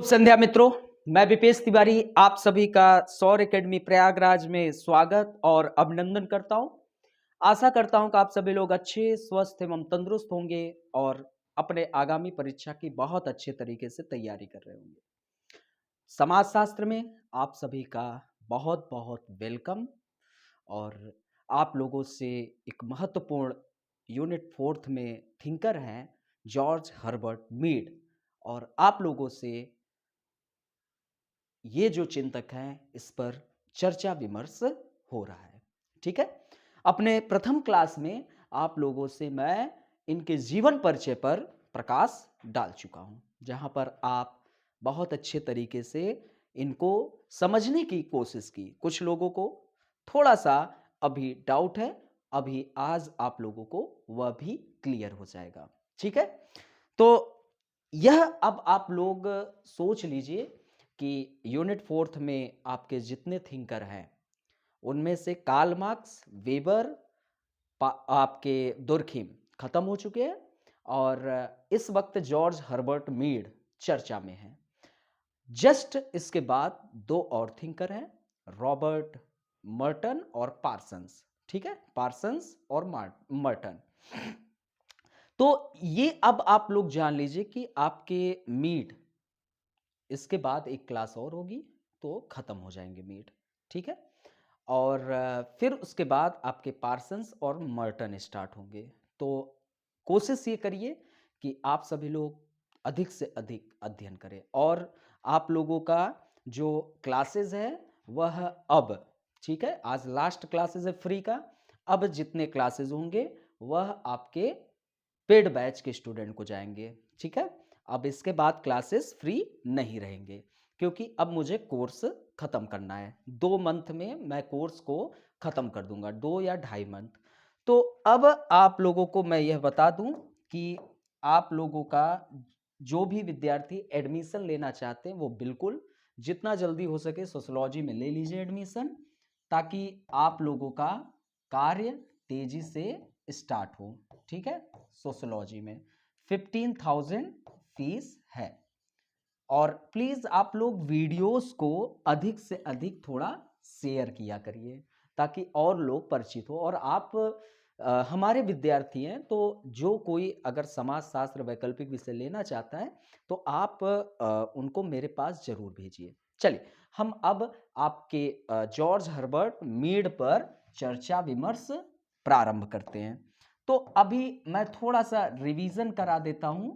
शुभ संध्या मित्रों, मैं विपेश तिवारी आप सभी का सौर एकेडमी प्रयागराज में स्वागत और अभिनंदन करता हूं। आशा करता हूं कि आप सभी लोग अच्छे, स्वस्थ एवं तंदुरुस्त होंगे और अपने आगामी परीक्षा की बहुत अच्छे तरीके से तैयारी कर रहे होंगे। समाजशास्त्र में आप सभी का बहुत बहुत वेलकम और आप लोगों से एक महत्वपूर्ण यूनिट 4th में थिंकर हैं जॉर्ज हर्बर्ट मीड और आप लोगों से ये जो चिंतक हैं इस पर चर्चा विमर्श हो रहा है। ठीक है, अपने प्रथम क्लास में आप लोगों से मैं इनके जीवन परिचय पर प्रकाश डाल चुका हूं, जहां पर आप बहुत अच्छे तरीके से इनको समझने की कोशिश की। कुछ लोगों को थोड़ा सा अभी डाउट है, अभी आज आप लोगों को वह भी क्लियर हो जाएगा। ठीक है, तो यह अब आप लोग सोच लीजिए कि यूनिट 4th में आपके जितने थिंकर हैं उनमें से कार्ल मार्क्स, वेबर, आपके दुर्खिम खत्म हो चुके हैं और इस वक्त जॉर्ज हर्बर्ट मीड चर्चा में है। जस्ट इसके बाद दो और थिंकर हैं, रॉबर्ट मर्टन और पार्सन्स। ठीक है, पार्सन्स और मर्टन। तो ये अब आप लोग जान लीजिए कि आपके मीड इसके बाद एक क्लास और होगी तो खत्म हो जाएंगे मीड। ठीक है, और फिर उसके बाद आपके पार्सन्स और मर्टन स्टार्ट होंगे। तो कोशिश ये करिए कि आप सभी लोग अधिक से अधिक अध्ययन करें और आप लोगों का जो क्लासेस है वह अब, ठीक है, आज लास्ट क्लासेस है फ्री का। अब जितने क्लासेस होंगे वह आपके पेड बैच के स्टूडेंट को जाएंगे। ठीक है, अब इसके बाद क्लासेस फ्री नहीं रहेंगे क्योंकि अब मुझे कोर्स खत्म करना है। 2 मंथ में मैं कोर्स को खत्म कर दूंगा, 2 या 2.5 मंथ। तो अब आप लोगों को मैं यह बता दूं कि आप लोगों का जो भी विद्यार्थी एडमिशन लेना चाहते हैं वो बिल्कुल जितना जल्दी हो सके सोशियोलॉजी में ले लीजिए एडमिशन, ताकि आप लोगों का कार्य तेजी से स्टार्ट हो। ठीक है, सोशियोलॉजी में 15,000 फीस है और प्लीज आप लोग वीडियोस को अधिक से अधिक थोड़ा शेयर किया करिए ताकि और लोग परिचित हो। और आप हमारे विद्यार्थी हैं तो जो कोई अगर समाजशास्त्र वैकल्पिक विषय लेना चाहता है तो आप उनको मेरे पास जरूर भेजिए। चलिए हम अब आपके जॉर्ज हर्बर्ट मीड पर चर्चा विमर्श प्रारंभ करते हैं। तो अभी मैं थोड़ा सा रिवीजन करा देता हूं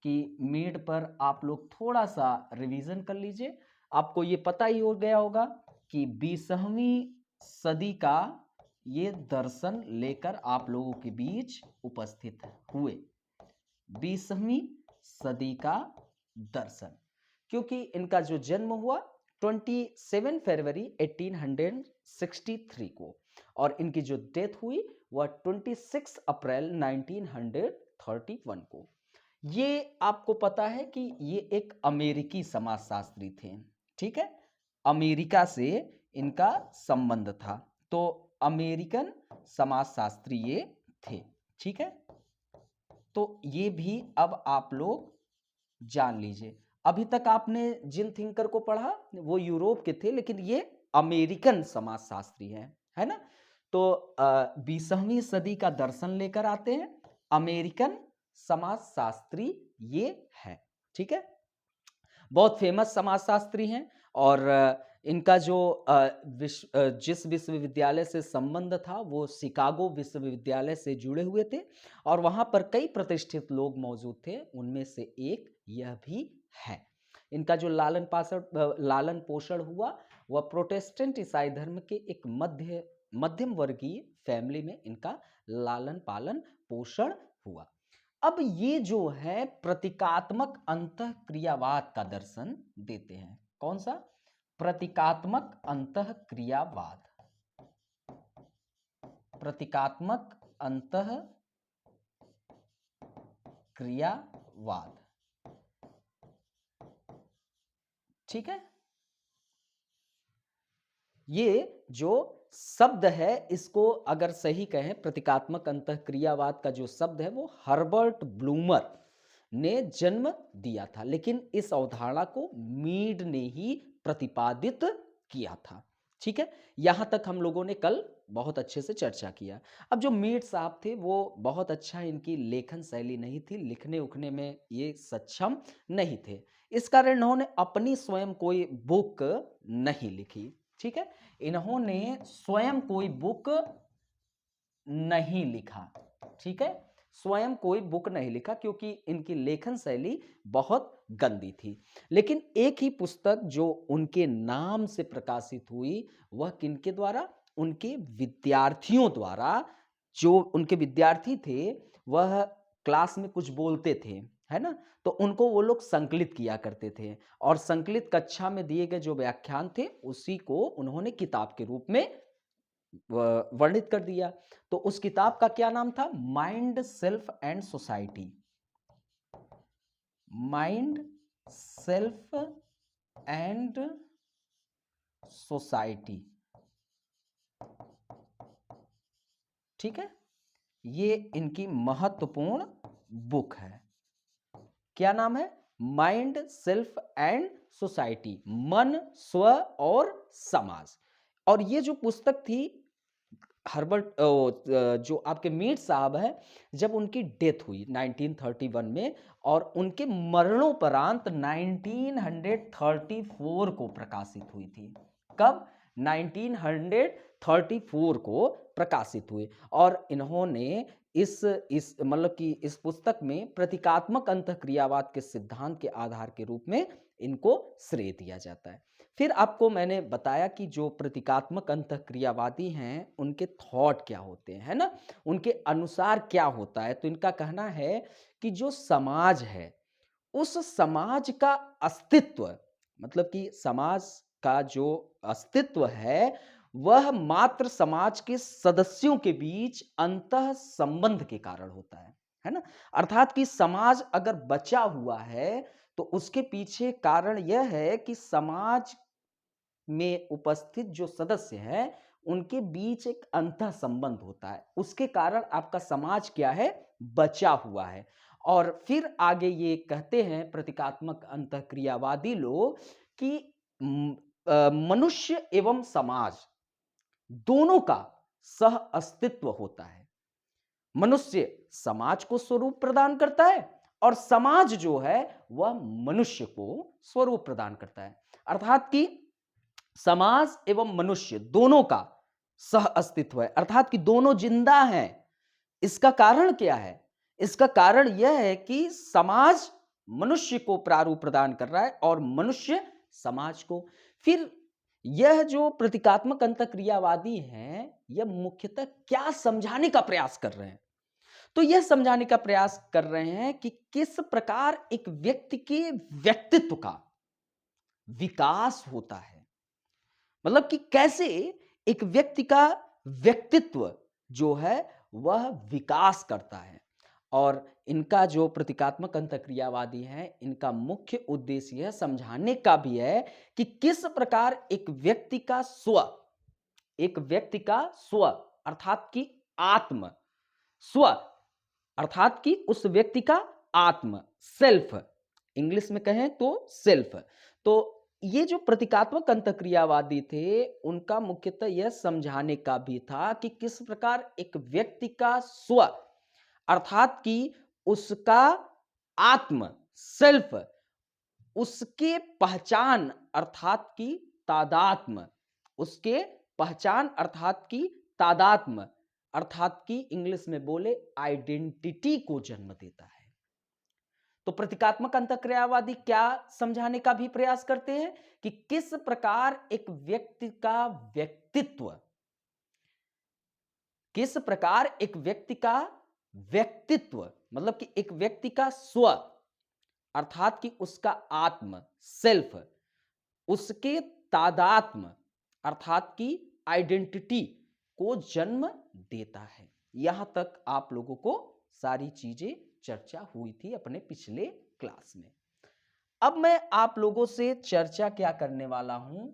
कि मीड पर आप लोग थोड़ा सा रिवीजन कर लीजिए। आपको ये पता ही हो गया होगा कि 20वीं सदी का ये दर्शन लेकर आप लोगों के बीच उपस्थित हुए। 20वीं सदी का दर्शन, क्योंकि इनका जो जन्म हुआ 27 फरवरी 1863 को और इनकी जो डेथ हुई वह 26 अप्रैल 1931 को। ये आपको पता है कि ये एक अमेरिकी समाजशास्त्री थे। ठीक है, अमेरिका से इनका संबंध था, तो अमेरिकन समाजशास्त्री ये थे। ठीक है, तो ये भी अब आप लोग जान लीजिए। अभी तक आपने जिन थिंकर को पढ़ा वो यूरोप के थे, लेकिन ये अमेरिकन समाजशास्त्री हैं, है ना। तो 20वीं सदी का दर्शन लेकर आते हैं अमेरिकन समाजशास्त्री ये है। ठीक है, बहुत फेमस समाजशास्त्री हैं और इनका जो जिस विश्वविद्यालय से संबंध था वो शिकागो विश्वविद्यालय से जुड़े हुए थे और वहां पर कई प्रतिष्ठित लोग मौजूद थे, उनमें से एक यह भी है। इनका जो लालन पोषण हुआ वह प्रोटेस्टेंट ईसाई धर्म के एक मध्यम वर्गीय फैमिली में इनका लालन पालन पोषण हुआ। अब ये जो है प्रतीकात्मक अंतःक्रियावाद का दर्शन देते हैं। कौन सा? प्रतीकात्मक अंतःक्रियावाद। प्रतीकात्मक अंतःक्रियावाद। ठीक है, ये जो शब्द है इसको अगर सही कहें, प्रतीकात्मक अंतःक्रियावाद का जो शब्द है वो हर्बर्ट ब्लूमर ने जन्म दिया था, लेकिन इस अवधारणा को मीड ने ही प्रतिपादित किया था। ठीक है, यहां तक हम लोगों ने कल बहुत अच्छे से चर्चा किया। अब जो मीड साहब थे वो बहुत अच्छा इनकी लेखन शैली नहीं थी, लिखने उखने में ये सक्षम नहीं थे। इस कारण इन्होंने अपनी स्वयं कोई बुक नहीं लिखी। ठीक है, इन्होंने स्वयं कोई बुक नहीं लिखा। ठीक है, स्वयं कोई बुक नहीं लिखा क्योंकि इनकी लेखन शैली बहुत गंदी थी। लेकिन एक ही पुस्तक जो उनके नाम से प्रकाशित हुई, वह किनके द्वारा? उनके विद्यार्थियों द्वारा। जो उनके विद्यार्थी थे, वह क्लास में कुछ बोलते थे, है ना? तो उनको वो लोग संकलित किया करते थे और संकलित कक्षा में दिए गए जो व्याख्यान थे, उसी को उन्होंने किताब के रूप में वर्णित कर दिया। तो उस किताब का क्या नाम था? Mind, self and society. Mind, self and society. ठीक है, ये इनकी महत्वपूर्ण बुक है। क्या नाम है? माइंड, सेल्फ एंड सोसाइटी, मन, स्व और समाज। और ये जो पुस्तक थी, हर्बर्ट जो आपके मीड साहब हैं, जब उनकी डेथ हुई 1931 में और उनके मरणोपरांत 1934 को प्रकाशित हुई थी। कब? 1934 को प्रकाशित हुई। और इन्होंने इस मतलब कि इस पुस्तक में प्रतीकात्मक अंतःक्रियावाद के सिद्धांत के आधार के रूप में इनको श्रेय दिया जाता है। फिर आपको मैंने बताया कि जो प्रतीकात्मक अंतःक्रियावादी हैं, उनके थॉट क्या होते हैं, है ना? उनके अनुसार क्या होता है? तो इनका कहना है कि जो समाज है, उस समाज का अस्तित्व, मतलब कि समाज का जो अस्तित्व है, वह मात्र समाज के सदस्यों के बीच अंतः संबंध के कारण होता है ना? अर्थात कि समाज अगर बचा हुआ है, तो उसके पीछे कारण यह है कि समाज में उपस्थित जो सदस्य हैं, उनके बीच एक अंतः संबंध होता है। उसके कारण आपका समाज क्या है? बचा हुआ है। और फिर आगे ये कहते हैं प्रतीकात्मक अंतःक्रियावादी लोग कि मनुष्य एवं समाज दोनों का सह अस्तित्व होता है। मनुष्य समाज को स्वरूप प्रदान करता है और समाज जो है वह मनुष्य को स्वरूप प्रदान करता है। अर्थात कि समाज एवं मनुष्य दोनों का सह अस्तित्व है, अर्थात कि दोनों जिंदा हैं। इसका कारण क्या है? इसका कारण यह है कि समाज मनुष्य को प्रारूप प्रदान कर रहा है और मनुष्य समाज को। फिर यह जो प्रतीकात्मक अंतःक्रियावादी हैं, यह मुख्यतः क्या समझाने का प्रयास कर रहे हैं? तो यह समझाने का प्रयास कर रहे हैं कि किस प्रकार एक व्यक्ति के व्यक्तित्व का विकास होता है। मतलब कि कैसे एक व्यक्ति का व्यक्तित्व जो है वह विकास करता है। और इनका जो प्रतीकात्मक अंतःक्रियावादी है, इनका मुख्य उद्देश्य यह समझाने का भी है कि किस प्रकार एक व्यक्ति का स्व अर्थात कि आत्म, स्व अर्थात कि उस व्यक्ति का आत्म, सेल्फ, इंग्लिश में कहें तो सेल्फ। तो ये जो प्रतीकात्मक अंतःक्रियावादी थे, उनका मुख्यतः यह समझाने का भी था कि किस प्रकार एक व्यक्ति का स्व अर्थात कि उसका आत्म, सेल्फ, उसके पहचान अर्थात कि तादात्म, उसके पहचान अर्थात कि तादात्म, अर्थात कि इंग्लिश में बोले आइडेंटिटी को जन्म देता है। तो प्रतीकात्मक अंतःक्रियावादी क्या समझाने का भी प्रयास करते हैं कि किस प्रकार एक व्यक्ति का व्यक्तित्व, किस प्रकार एक व्यक्ति का व्यक्तित्व मतलब कि एक व्यक्ति का स्व अर्थात कि उसका आत्म, सेल्फ, उसके तादात्म अर्थात कि आइडेंटिटी को जन्म देता है। यहां तक आप लोगों को सारी चीजें चर्चा हुई थी अपने पिछले क्लास में। अब मैं आप लोगों से चर्चा क्या करने वाला हूं?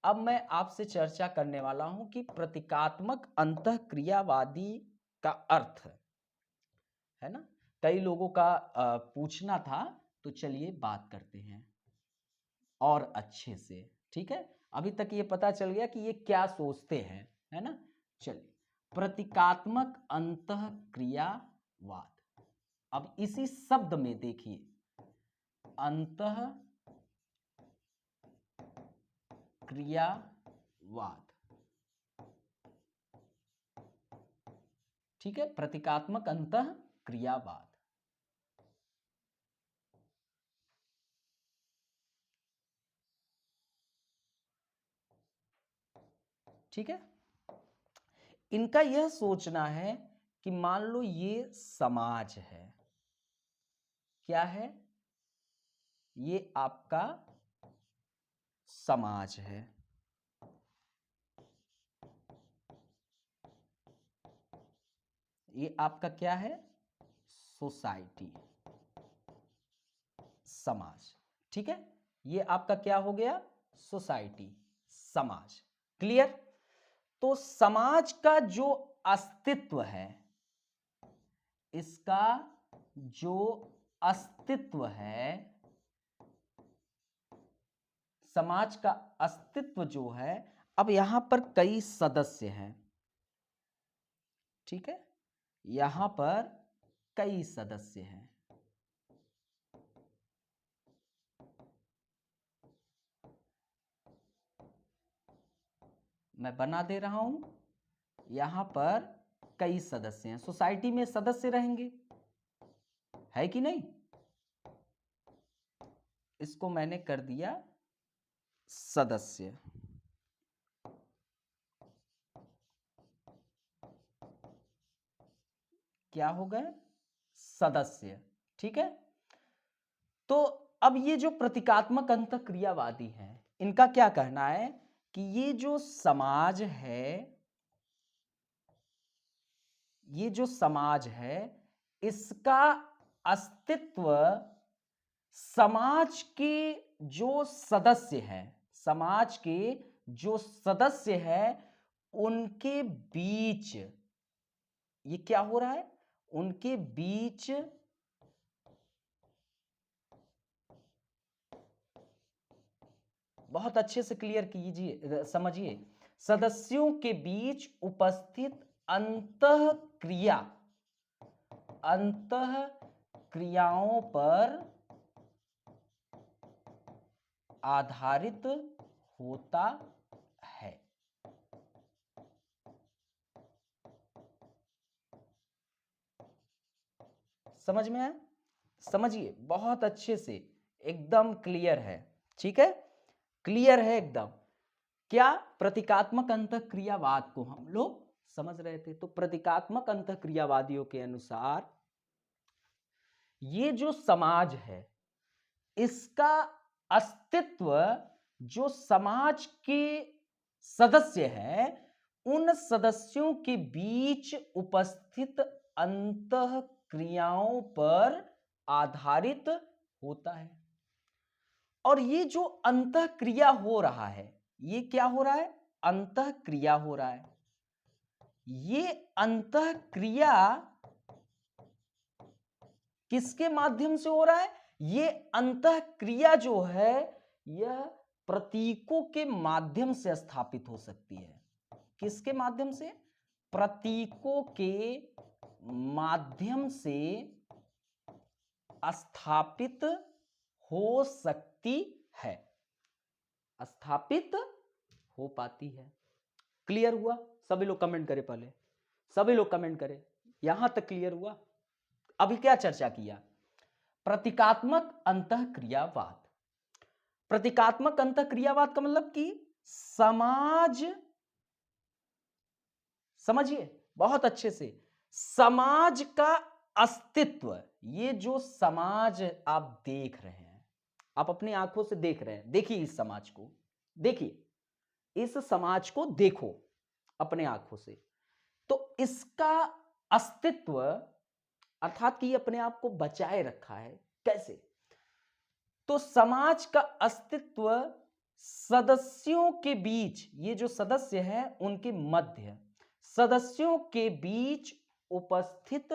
अब मैं आपसे चर्चा करने वाला हूं कि प्रतीकात्मक अंतःक्रियावादी का अर्थ है ना, कई लोगों का पूछना था, तो चलिए बात करते हैं और अच्छे से। ठीक है, अभी तक ये पता चल गया कि ये क्या सोचते हैं, है ना। चलिए, प्रतीकात्मक अंतःक्रियावाद। अब इसी शब्द में देखिए, अंतःक्रियावाद। ठीक है, प्रतीकात्मक अंतःक्रियावाद। ठीक है, इनका यह सोचना है कि मान लो ये समाज है, क्या है, ये आपका समाज है। ये आपका क्या है, सोसाइटी, समाज। ठीक है, ये आपका क्या हो गया, सोसाइटी, समाज। क्लियर। तो समाज का जो अस्तित्व है, इसका जो अस्तित्व है, समाज का अस्तित्व जो है, अब यहां पर कई सदस्य हैं। ठीक है, यहां पर कई सदस्य हैं। मैं बना दे रहा हूं, यहां पर कई सदस्य हैं। सोसाइटी में सदस्य रहेंगे, है कि नहीं। इसको मैंने कर दिया सदस्य। क्या हो गए, सदस्य। ठीक है, तो अब ये जो प्रतीकात्मक अंतःक्रियावादी हैं, इनका क्या कहना है कि ये जो समाज है, ये जो समाज है, इसका अस्तित्व समाज के जो सदस्य हैं, समाज के जो सदस्य हैं, उनके बीच ये क्या हो रहा है, उनके बीच बहुत अच्छे से क्लियर कीजिए, समझिए, सदस्यों के बीच उपस्थित अंतःक्रियाओं पर आधारित होता है। समझ में आया, समझिए बहुत अच्छे से, एकदम क्लियर है। ठीक है, क्लियर है एकदम। क्या, प्रतीकात्मक अंतःक्रियावाद को हम लोग समझ रहे थे। तो प्रतीकात्मक अंतःक्रियावादियों के अनुसार ये जो समाज है, इसका अस्तित्व जो समाज के सदस्य हैं, उन सदस्यों के बीच उपस्थित अंतःक्रियाओं पर आधारित होता है। और ये जो अंतःक्रिया हो रहा है, ये क्या हो रहा है, अंतःक्रिया हो रहा है। ये अंतःक्रिया किसके माध्यम से हो रहा है, ये अंतःक्रिया जो है, यह प्रतीकों के माध्यम से स्थापित हो सकती है। किसके माध्यम से, प्रतीकों के माध्यम से स्थापित हो सकती है, स्थापित हो पाती है। क्लियर हुआ, सभी लोग कमेंट करें, पहले सभी लोग कमेंट करें, यहां तक क्लियर हुआ। अभी क्या चर्चा किया, प्रतीकात्मक अंतःक्रियावाद। प्रतीकात्मक अंतःक्रियावाद का मतलब कि समाज, समझिए बहुत अच्छे से, समाज का अस्तित्व, ये जो समाज आप देख रहे हैं, आप अपनी आंखों से देख रहे हैं, देखिए इस समाज को, देखिए इस समाज को देखो अपने आंखों से। तो इसका अस्तित्व, अर्थात कि अपने आप को बचाए रखा है, कैसे। तो समाज का अस्तित्व सदस्यों के बीच, ये जो सदस्य हैं उनके मध्य, सदस्यों के बीच उपस्थित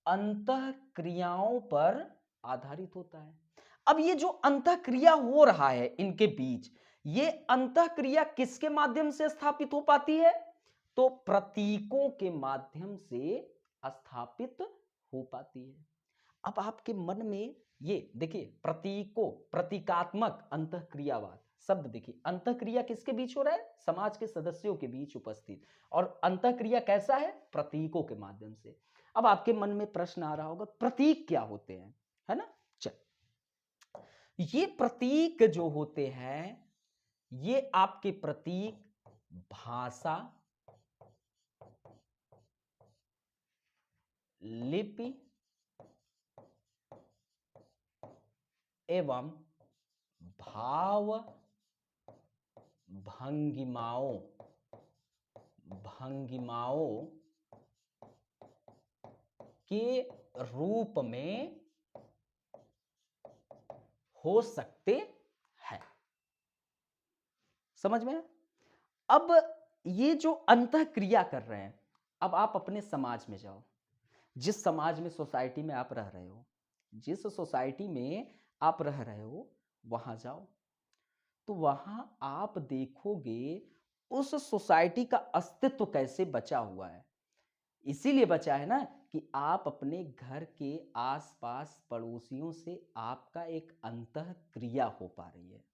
अंतःक्रियाओं पर आधारित होता है। अब ये जो अंतःक्रिया हो रहा है इनके बीच, ये अंतःक्रिया किसके माध्यम से स्थापित हो पाती है? तो प्रतीकों के माध्यम से स्थापित हो पाती है। अब आपके मन में ये देखिए, प्रतीकों, प्रतीकात्मक अंतःक्रियावाद शब्द देखिए, अंतःक्रिया किसके बीच हो रहा है? समाज के सदस्यों के बीच उपस्थित। और अंतःक्रिया कैसा है? प्रतीकों के माध्यम से। अब आपके मन में प्रश्न आ रहा होगा, प्रतीक क्या होते हैं, है ना? चल, ये प्रतीक जो होते हैं, ये आपके प्रतीक भाषा, लिपि एवं भाव भंगिमाओं के रूप में हो सकते हैं। समझ में? अब ये जो अंतःक्रिया कर रहे हैं, अब आप अपने समाज में जाओ, जिस समाज में, सोसाइटी में आप रह रहे हो, जिस सोसाइटी में आप रह रहे हो, वहां जाओ, तो वहां आप देखोगे उस सोसाइटी का अस्तित्व कैसे बचा हुआ है। इसीलिए बचा है ना कि आप अपने घर के आसपास पड़ोसियों से आपका एक अंतःक्रिया हो पा रही है।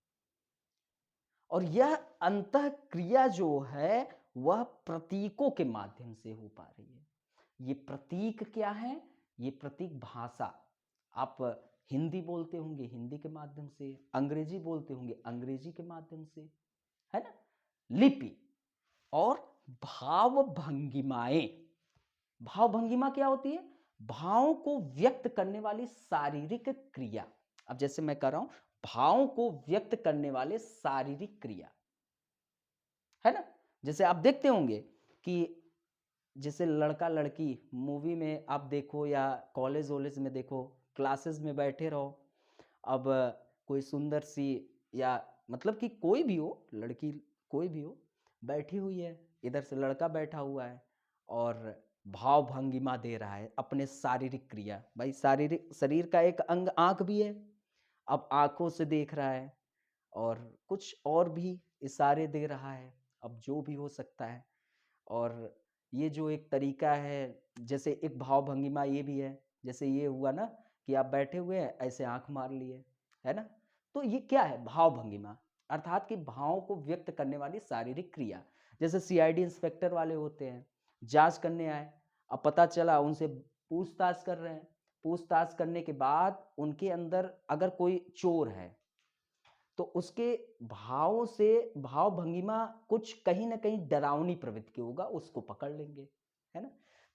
और यह अंतःक्रिया जो है वह प्रतीकों के माध्यम से हो पा रही है। ये प्रतीक क्या है? ये प्रतीक भाषा, आप हिंदी बोलते होंगे, हिंदी के माध्यम से, अंग्रेजी बोलते होंगे, अंग्रेजी के माध्यम से, है ना? लिपि और भाव भंगिमाएं। भाव भंगिमा क्या होती है? भावों को व्यक्त करने वाली शारीरिक क्रिया। अब जैसे मैं कर रहा हूं, भावों को व्यक्त करने वाले शारीरिक क्रिया, है ना? जैसे आप देखते होंगे कि जैसे लड़का लड़की मूवी में आप देखो, या कॉलेज वॉलेज में देखो, क्लासेस में बैठे रहो, अब कोई सुंदर सी, या मतलब कि कोई भी हो, लड़की कोई भी हो, बैठी हुई है, इधर से लड़का बैठा हुआ है और भाव भंगिमा दे रहा है अपने शारीरिक क्रिया। भाई शारीरिक, शरीर का एक अंग आंख भी है, अब आंखों से देख रहा है और कुछ और भी इशारे दे रहा है, अब जो भी हो सकता है। और ये जो एक तरीका है, जैसे एक भाव भंगिमा ये भी है, जैसे ये हुआ ना कि आप बैठे हुए हैं, ऐसे आंख मार लिए, है ना? तो ये क्या है? भाव भंगिमा, अर्थात कि भावों को व्यक्त करने वाली शारीरिक क्रिया। जैसे सीआईडी इंस्पेक्टर वाले होते हैं, जांच करने आए, अब पता चला, उनसे पूछताछ कर रहे हैं, पूछताछ करने के बाद उनके अंदर अगर कोई चोर है, तो उसके भावों से, भाव भंगिमा कुछ कहीं ना कहीं डरावनी प्रवृत्ति की होगा, उसको पकड़ लेंगे, है ना?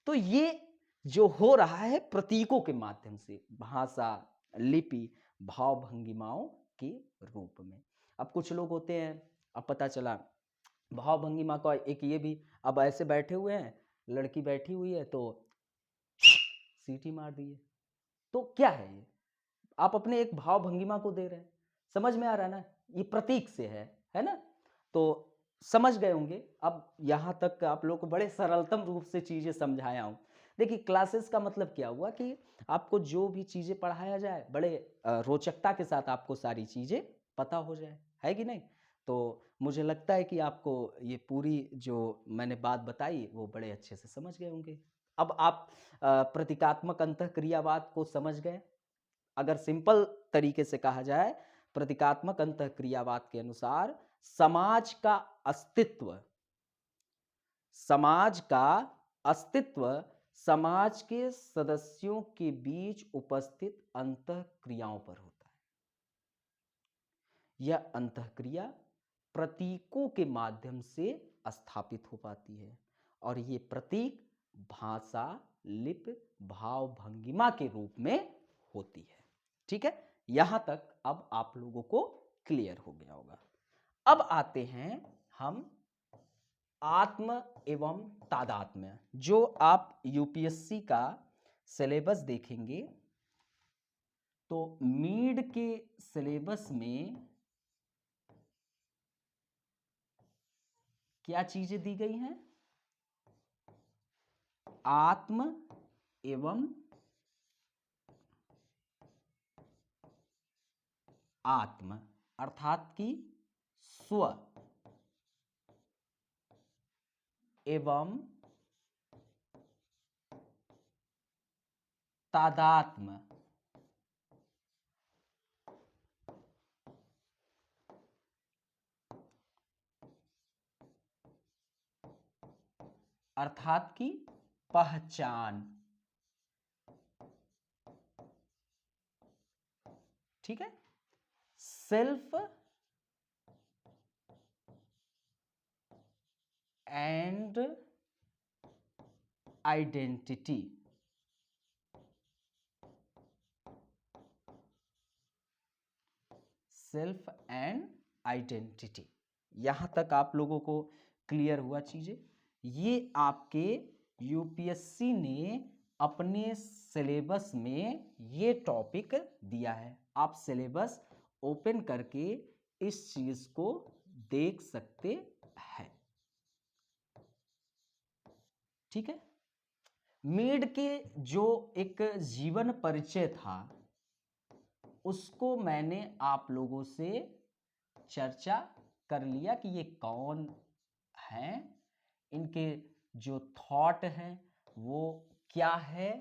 तो ये जो हो रहा है प्रतीकों के माध्यम से, भाषा, लिपि, भाव भंगिमाओं के रूप में। अब कुछ लोग होते हैं, अब पता चला भाव भंगिमा का एक ये भी, अब ऐसे बैठे हुए हैं, लड़की बैठी हुई है, तो सीटी मार दिए, तो क्या है ये? आप अपने एक भाव भंगिमा को दे रहे हैं। समझ में आ रहा है ना? ये प्रतीक से है ना? तो समझ गए होंगे। अब यहाँ तक आप लोग को बड़े सरलतम रूप से चीज़ें समझाया हूँ। देखिए, क्लासेस का मतलब क्या हुआ कि आपको जो भी चीज़ें पढ़ाया जाए, बड़े रोचकता के साथ आपको सारी चीज़ें पता हो जाए, है कि नहीं? तो मुझे लगता है कि आपको ये पूरी जो मैंने बात बताई वो बड़े अच्छे से समझ गए होंगे। अब आप प्रतीकात्मक अंतःक्रियावाद को समझ गए। अगर सिंपल तरीके से कहा जाए, प्रतीकात्मक अंतःक्रियावाद के अनुसार समाज का अस्तित्व, समाज का अस्तित्व समाज के सदस्यों के बीच उपस्थित अंतःक्रियाओं पर होता है। यह अंतःक्रिया प्रतीकों के माध्यम से स्थापित हो पाती है और ये प्रतीक भाषा, लिपि, भाव भंगिमा के रूप में होती है। ठीक है, यहां तक अब आप लोगों को क्लियर हो गया होगा। अब आते हैं हम आत्म एवं तादात्म्य। जो आप यूपीएससी का सिलेबस देखेंगे तो मीड के सिलेबस में क्या चीजें दी गई हैं? आत्म एवं आत्म अर्थात कि स्व एवं तादात्म्य अर्थात कि पहचान। ठीक है, self and identity. Self and identity, यहां तक आप लोगों को क्लियर हुआ चीजें? ये आपके यूपीएससी ने अपने सिलेबस में ये टॉपिक दिया है। आप सिलेबस ओपन करके इस चीज को देख सकते हैं। ठीक है, मीड के जो एक जीवन परिचय था उसको मैंने आप लोगों से चर्चा कर लिया कि ये कौन हैं, इनके जो थॉट है वो क्या है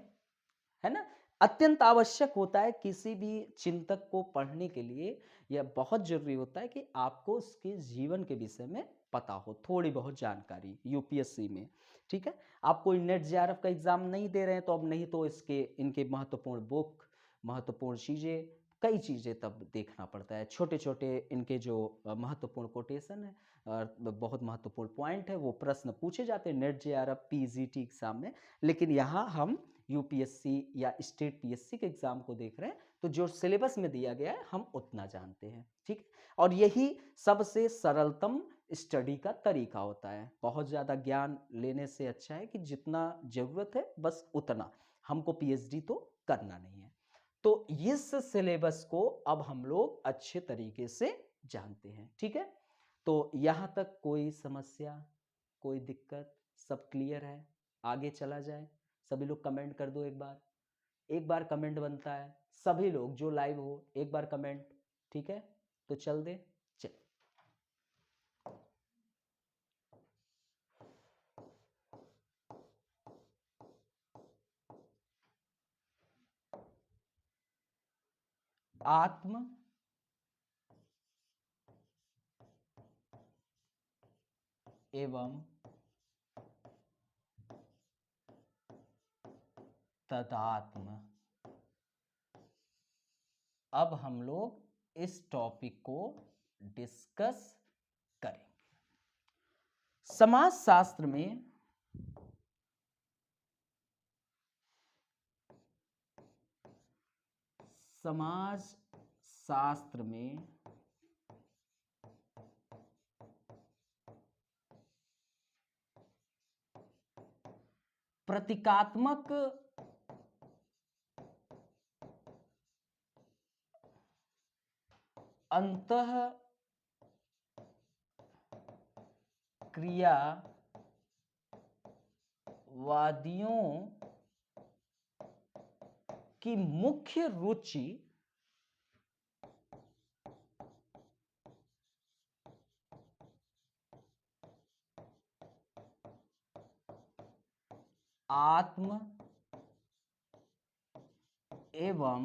ना। अत्यंत आवश्यक होता है किसी भी चिंतक को पढ़ने के लिए, यह बहुत जरूरी होता है कि आपको उसके जीवन के विषय में पता हो, थोड़ी बहुत जानकारी यूपीएससी में। ठीक है, आप कोई नेट जेआरएफ का एग्जाम नहीं दे रहे हैं तो अब नहीं तो इसके इनके महत्वपूर्ण बुक, महत्वपूर्ण चीजें, कई चीजें तब देखना पड़ता है। छोटे छोटे इनके जो महत्वपूर्ण कोटेशन है, बहुत महत्वपूर्ण पॉइंट है, वो प्रश्न पूछे जाते हैं नेट जेआरएफ पीजीटी एग्जाम में। लेकिन यहाँ हम यूपीएससी या स्टेट पीएससी के एग्जाम को देख रहे हैं तो जो सिलेबस में दिया गया है हम उतना जानते हैं। ठीक, और यही सबसे सरलतम स्टडी का तरीका होता है। बहुत ज़्यादा ज्ञान लेने से अच्छा है कि जितना ज़रूरत है बस उतना, हमको पीएचडी तो करना नहीं है। तो इस सिलेबस को अब हम लोग अच्छे तरीके से जानते हैं। ठीक है, तो यहाँ तक कोई समस्या, कोई दिक्कत, सब क्लियर है? आगे चला जाए? सभी लोग कमेंट कर दो एक बार कमेंट बनता है, सभी लोग जो लाइव हो एक बार कमेंट। ठीक है, तो चल दे, चल। आत्म एवं तदात्म। अब हम लोग इस टॉपिक को डिस्कस करेंगे। समाज शास्त्र में प्रतीकात्मक अंतः क्रियावादियों की मुख्य रुचि आत्म एवं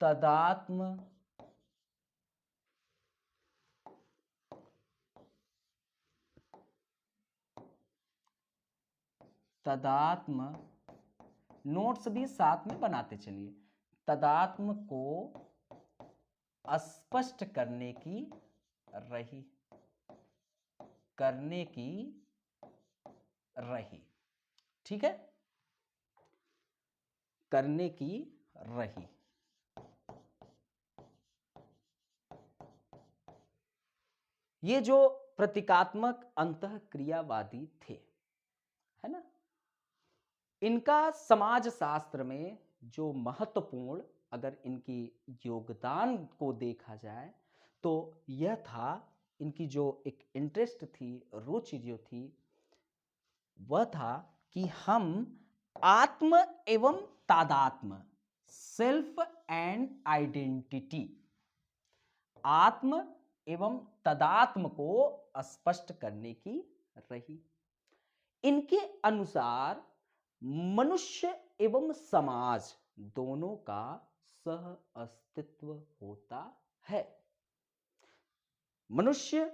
तदात्म नोट्स भी साथ में बनाते चलिए। तदात्म को स्पष्ट करने की रही। ठीक है, करने की रही। ये जो प्रतीकात्मक अंतःक्रियावादी थे, है ना, इनका समाज शास्त्र में जो महत्वपूर्ण, अगर इनकी योगदान को देखा जाए तो यह था, इनकी जो एक इंटरेस्ट थी, रुचि जो थी, वह था कि हम आत्म एवं तादात्म्य सेल्फ एंड आइडेंटिटी, आत्म एवं तदात्म को स्पष्ट करने की रही। इनके अनुसार मनुष्य एवं समाज दोनों का सह अस्तित्व होता है। मनुष्य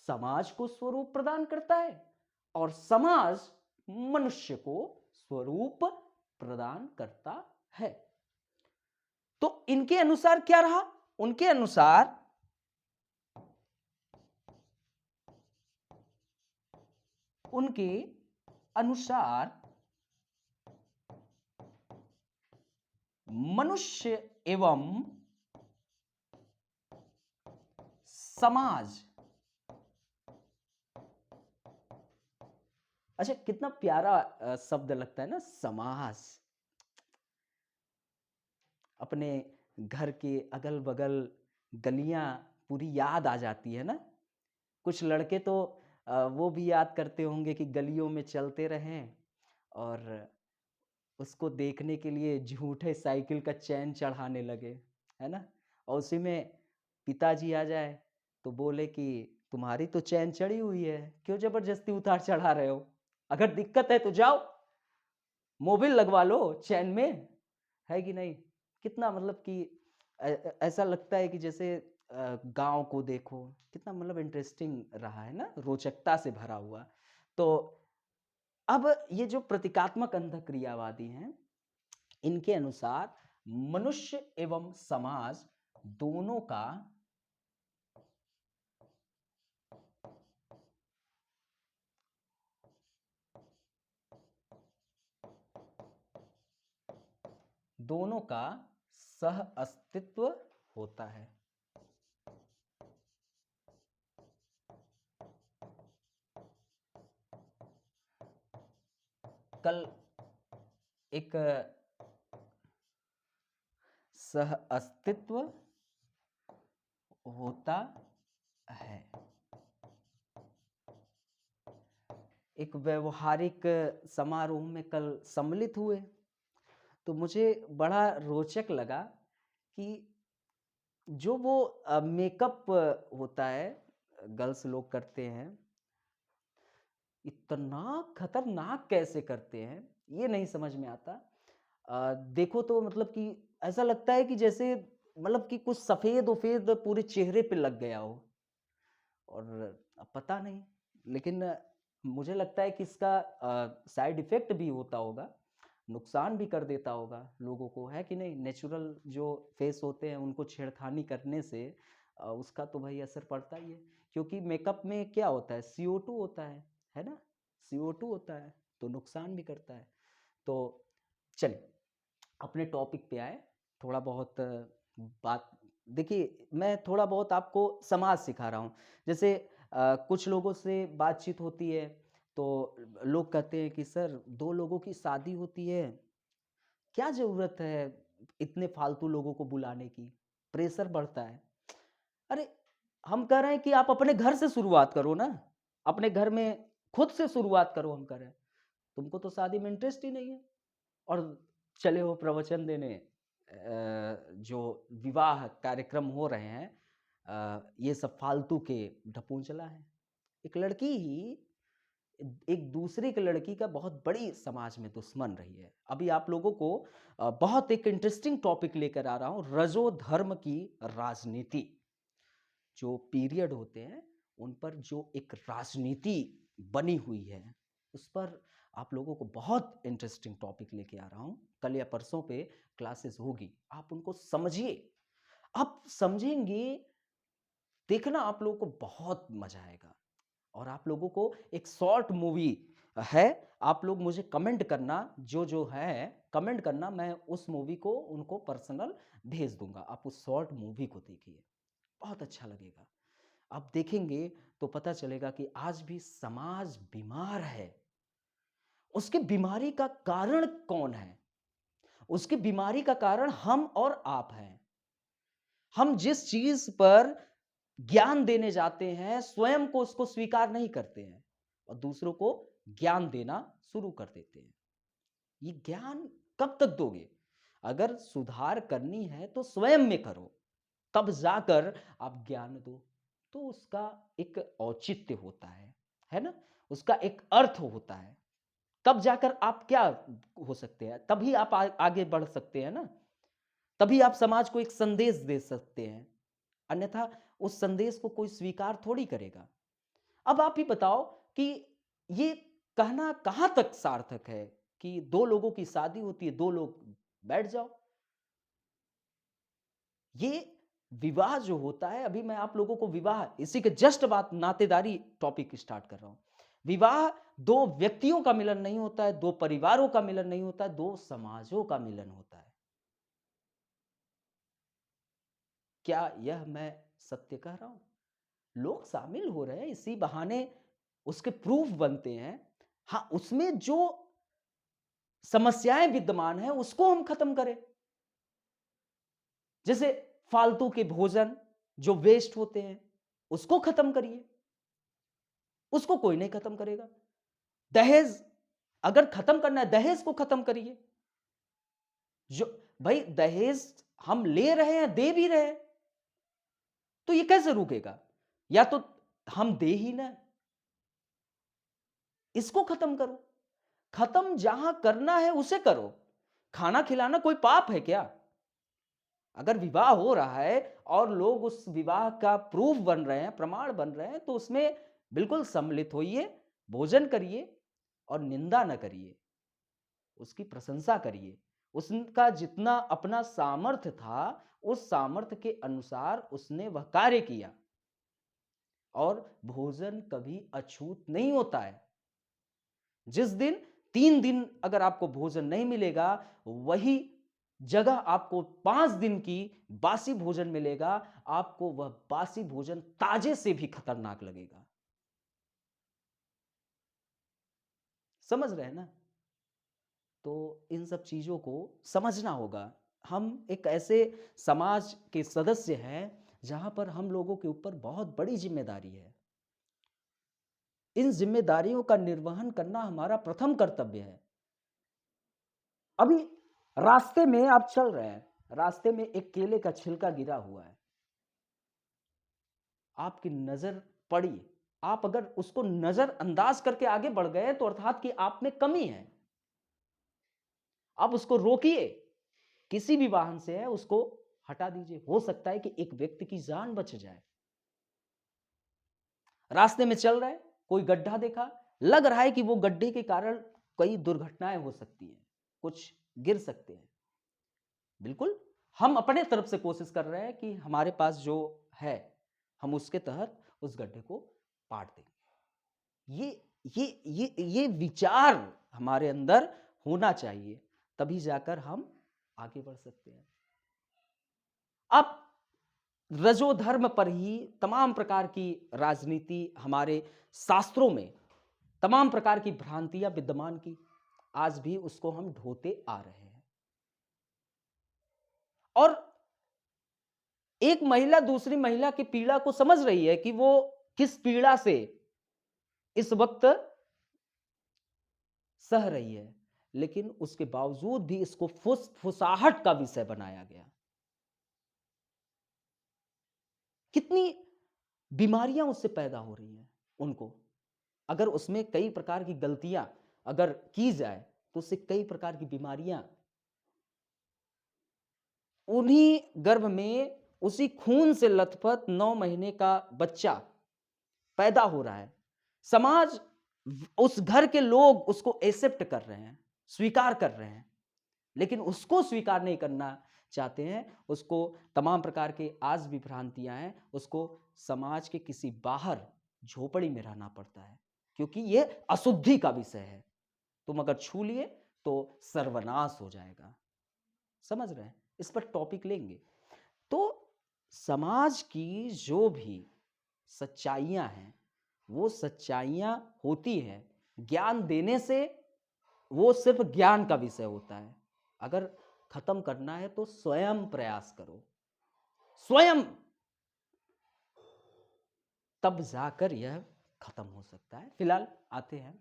समाज को स्वरूप प्रदान करता है और समाज मनुष्य को स्वरूप प्रदान करता है। तो इनके अनुसार क्या रहा? उनके अनुसार मनुष्य एवं समाज, अच्छा कितना प्यारा शब्द लगता है ना, समाज। अपने घर के अगल बगल गलियां पूरी याद आ जाती है ना। कुछ लड़के तो वो भी याद करते होंगे कि गलियों में चलते रहें और उसको देखने के लिए झूठे साइकिल का चैन चढ़ाने लगे, है ना। और उसी में पिताजी आ जाए तो बोले कि तुम्हारी तो चैन चढ़ी हुई है, क्यों जबरदस्ती उतार चढ़ा रहे हो? अगर दिक्कत है तो जाओ मोबिल लगवा लो चैन में, है कि नहीं। कितना मतलब कि ऐसा लगता है कि जैसे गांव को देखो, कितना मतलब इंटरेस्टिंग रहा है ना, रोचकता से भरा हुआ। तो अब ये जो प्रतीकात्मक अंतःक्रियावादी हैं, इनके अनुसार मनुष्य एवं समाज दोनों का सह अस्तित्व होता है। कल एक सह अस्तित्व होता है। एक व्यवहारिक समारोह में कल सम्मिलित हुए तो मुझे बड़ा रोचक लगा कि जो वो मेकअप होता है गर्ल्स लोग करते हैं, इतना खतरनाक कैसे करते हैं ये नहीं समझ में आता। देखो तो मतलब कि ऐसा लगता है कि जैसे मतलब कि कुछ सफेद वफेद पूरे चेहरे पे लग गया हो, और अब पता नहीं, लेकिन मुझे लगता है कि इसका साइड इफेक्ट भी होता होगा, नुकसान भी कर देता होगा लोगों को, है कि नहीं। नेचुरल जो फेस होते हैं उनको छेड़खानी करने से उसका तो भाई असर पड़ता ही है, क्योंकि मेकअप में क्या होता है, CO2 होता है ना, CO2 होता है तो नुकसान भी करता है। तो चलिए अपने टॉपिक पे आए। थोड़ा बहुत बात, देखिए मैं थोड़ा बहुत आपको समाज सिखा रहा हूँ। जैसे कुछ लोगों से बातचीत होती है तो लोग कहते हैं कि सर 2 लोगों की शादी होती है, क्या ज़रूरत है इतने फालतू लोगों को बुलाने की, प्रेशर बढ़ता है। अरे हम कह रहे हैं कि आप अपने घर से शुरुआत करो ना, अपने घर में खुद से शुरुआत करो। हम कह रहे हैं तुमको तो शादी में इंटरेस्ट ही नहीं है और चले हो प्रवचन देने। जो विवाह कार्यक्रम हो रहे हैं ये सब फालतू के ढपूंचला है। एक लड़की ही एक दूसरे की लड़की का बहुत बड़ी समाज में दुश्मन रही है। अभी आप लोगों को बहुत एक इंटरेस्टिंग टॉपिक लेकर आ रहा हूं, रजो धर्म की राजनीति। जो पीरियड होते हैं उन पर जो एक राजनीति बनी हुई है उस पर आप लोगों को बहुत इंटरेस्टिंग टॉपिक लेके आ रहा हूं। कल या परसों पे क्लासेस होगी, आप उनको समझिए। आप समझेंगे, देखना आप लोगों को बहुत मजा आएगा। और आप लोगों को एक शॉर्ट मूवी है, आप लोग मुझे कमेंट करना, जो जो है कमेंट करना, मैं उस मूवी को उनको पर्सनल भेज दूंगा। आप उस शॉर्ट मूवी को देखिए, बहुत अच्छा लगेगा। आप देखेंगे तो पता चलेगा कि आज भी समाज बीमार है। उसकी बीमारी का कारण कौन है? उसकी बीमारी का कारण हम और आप हैं। हम जिस चीज पर ज्ञान देने जाते हैं स्वयं को उसको स्वीकार नहीं करते हैं और दूसरों को ज्ञान देना शुरू कर देते हैं। ये ज्ञान कब तक दोगे? अगर सुधार करनी है तो स्वयं में करो, तब जाकर आप ज्ञान दो। तो उसका एक औचित्य होता है ना? उसका एक अर्थ होता है। तब जाकर आप क्या हो सकते हैं, तभी आप आगे बढ़ सकते हैं ना, तभी आप समाज को एक संदेश दे सकते हैं, अन्यथा उस संदेश को कोई स्वीकार थोड़ी करेगा। अब आप ही बताओ कि ये कहना कहां तक सार्थक है कि दो लोगों की शादी होती है, दो लोग बैठ जाओ। ये विवाह जो होता है, अभी मैं आप लोगों को विवाह इसी के जस्ट बात नातेदारी टॉपिक स्टार्ट कर रहा हूं। विवाह दो व्यक्तियों का मिलन नहीं होता है, दो परिवारों का मिलन नहीं होता है, दो समाजों का मिलन होता है। क्या यह मैं सत्य कह रहा हूं? लोग शामिल हो रहे हैं, इसी बहाने उसके प्रूफ बनते हैं। हाँ, उसमें जो समस्याएं विद्यमान है उसको हम खत्म करें। जैसे फालतू के भोजन जो वेस्ट होते हैं, उसको खत्म करिए। उसको कोई नहीं खत्म करेगा। दहेज अगर खत्म करना है, दहेज को खत्म करिए। जो भाई दहेज हम ले रहे हैं, दे भी रहे हैं, तो ये कैसे रुकेगा? या तो हम दे ही ना, इसको खत्म करो। खत्म जहां करना है उसे करो। खाना खिलाना कोई पाप है क्या? अगर विवाह हो रहा है और लोग उस विवाह का प्रूफ बन रहे हैं, प्रमाण बन रहे हैं, तो उसमें बिल्कुल सम्मिलित होइए, भोजन करिए और निंदा न करिए, उसकी प्रशंसा करिए। उसका जितना अपना सामर्थ्य था, उस सामर्थ्य के अनुसार उसने वह कार्य किया। और भोजन कभी अछूत नहीं होता है। जिस दिन 3 दिन अगर आपको भोजन नहीं मिलेगा, वही जगह आपको 5 दिन की बासी भोजन मिलेगा, आपको वह बासी भोजन ताजे से भी खतरनाक लगेगा। समझ रहे हैं ना? तो इन सब चीजों को समझना होगा। हम एक ऐसे समाज के सदस्य हैं जहां पर हम लोगों के ऊपर बहुत बड़ी जिम्मेदारी है। इन जिम्मेदारियों का निर्वहन करना हमारा प्रथम कर्तव्य है। अभी रास्ते में आप चल रहे हैं, रास्ते में एक केले का छिलका गिरा हुआ है, आपकी नजर पड़ी, आप अगर उसको नजरअंदाज करके आगे बढ़ गए तो अर्थात कि आप में कमी है। आप उसको रोकिए, किसी भी वाहन से है उसको हटा दीजिए, हो सकता है कि एक व्यक्ति की जान बच जाए। रास्ते में चल रहे हैं, कोई गड्ढा देखा, लग रहा है कि वो गड्ढे के कारण कई दुर्घटनाएं हो सकती हैं, कुछ गिर सकते हैं। बिल्कुल हम अपने तरफ से कोशिश कर रहे हैं कि हमारे पास जो है हम उसके तहत उस गड्ढे को पाट देंगे। ये विचार हमारे अंदर होना चाहिए, तभी जाकर हम आगे बढ़ सकते हैं। अब रजोधर्म पर ही तमाम प्रकार की राजनीति, हमारे शास्त्रों में तमाम प्रकार की भ्रांतियां विद्यमान की, आज भी उसको हम ढोते आ रहे हैं। और एक महिला दूसरी महिला की पीड़ा को समझ रही है कि वो किस पीड़ा से इस वक्त सह रही है, लेकिन उसके बावजूद भी इसको फुसफुसाहट का विषय बनाया गया। कितनी बीमारियां उससे पैदा हो रही हैं उनको। अगर उसमें कई प्रकार की गलतियां अगर की जाए तो उससे कई प्रकार की बीमारियां उन्हीं गर्भ में उसी खून से लथपथ 9 महीने का बच्चा पैदा हो रहा है। समाज उस घर के लोग उसको एक्सेप्ट कर रहे हैं, स्वीकार कर रहे हैं, लेकिन उसको स्वीकार नहीं करना चाहते हैं। उसको तमाम प्रकार के आज भी भ्रांतियां हैं, उसको समाज के किसी बाहर झोपड़ी में रहना पड़ता है, क्योंकि यह अशुद्धि का विषय है। तुम अगर छू लिए तो सर्वनाश हो जाएगा। समझ रहे हैं? इस पर टॉपिक लेंगे। तो समाज की जो भी सच्चाइयां हैं, वो सच्चाइयां होती हैं ज्ञान देने से, वो सिर्फ ज्ञान का विषय होता है। अगर खत्म करना है तो स्वयं प्रयास करो, स्वयं, तब जाकर यह खत्म हो सकता है। फिलहाल आते हैं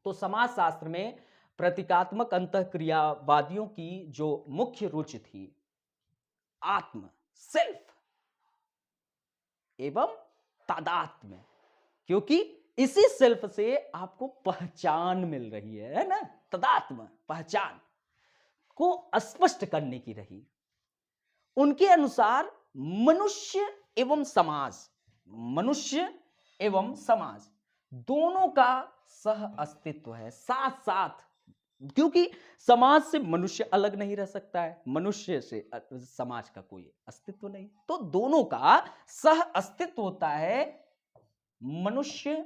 तो समाज शास्त्र में प्रतीकात्मक अंतःक्रियावादियों की जो मुख्य रुचि थी, आत्म, सेल्फ एवं तादात्म्य, क्योंकि इसी सेल्फ से आपको पहचान मिल रही है ना। तदात्म पहचान को स्पष्ट करने की रही। उनके अनुसार मनुष्य एवं समाज, मनुष्य एवं समाज दोनों का सह अस्तित्व है साथ साथ, क्योंकि समाज से मनुष्य अलग नहीं रह सकता है, मनुष्य से समाज का कोई अस्तित्व नहीं, तो दोनों का सह अस्तित्व होता है। मनुष्य